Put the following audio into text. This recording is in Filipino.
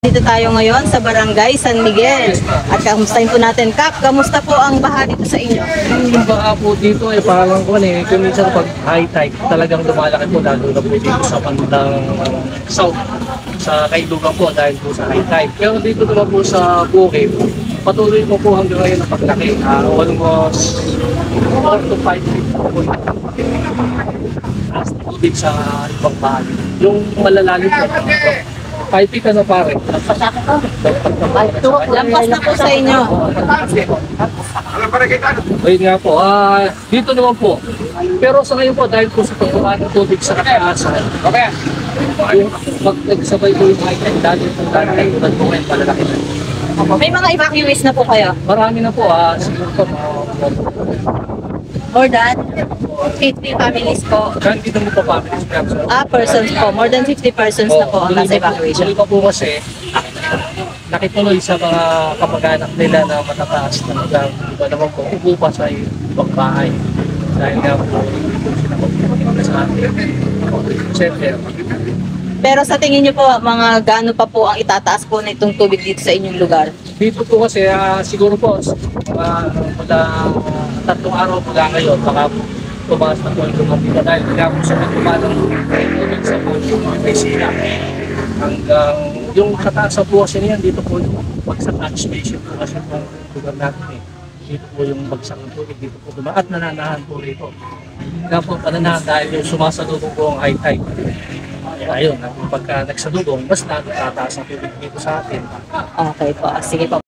Dito tayo ngayon sa Barangay San Miguel. At kamustahin po natin, Kap, kamusta po ang baha dito sa inyo? Yung baha po dito ay parang kung kung minsan pag high tide, talagang lumalaki po lalo na po dito sa bandang south, sa Kailugan po dahil po sa high tide. Pero dito naman po sa bukid, patuloy po po hanggang ngayon ang paglaki. Almost 4 to 5 feet po taas na tubig sa ibang bahagi. Yung malalalim po, 5 feet ano pare? Lampas na po sa inyo. Ayun nga po, dito naman po. Pero sa ngayon po, dahil po sa pagbaba ng tubig sa kataasan, yung pag-nagsabay po yung high tide, dahil po dahil po ngayon malalaki na. May mga evacuees na po kayo? Marami na po, siguro po, More than 50 families po. dito mo pa families perhaps. Persons po. More than 50 persons na po ang nasa evacuation. Tuloy pa po kasi, nakituloy sa mga kapag-anak nila na matataas na lugar. Iba naman po, upo pa sa ibang bahay. Dahil nga po, hindi po sila magpapagpapagpapag sa ating center. Pero sa tingin niyo po, mga gaano pa po ang itataas po na itong tubig dito sa inyong lugar? Dito po kasi, siguro po, mula 3 araw mula ngayon, baka tumaas na po yung lumapita dahil nga po sa pagkumalang tubig sa mga may sila. Hanggang yung kataas sa buwas niyan, dito po yung bagsak catch station po kasi po lugar natin eh. Dito po yung bagsak ng tubig, dito po dumaan at nananahan po rito. Nga po pananahan dahil yung sumasalubong po ang high tide. Ayun, pagka nagsalubong, mas tataas ang tubig dito sa atin. Okay po. Sige po.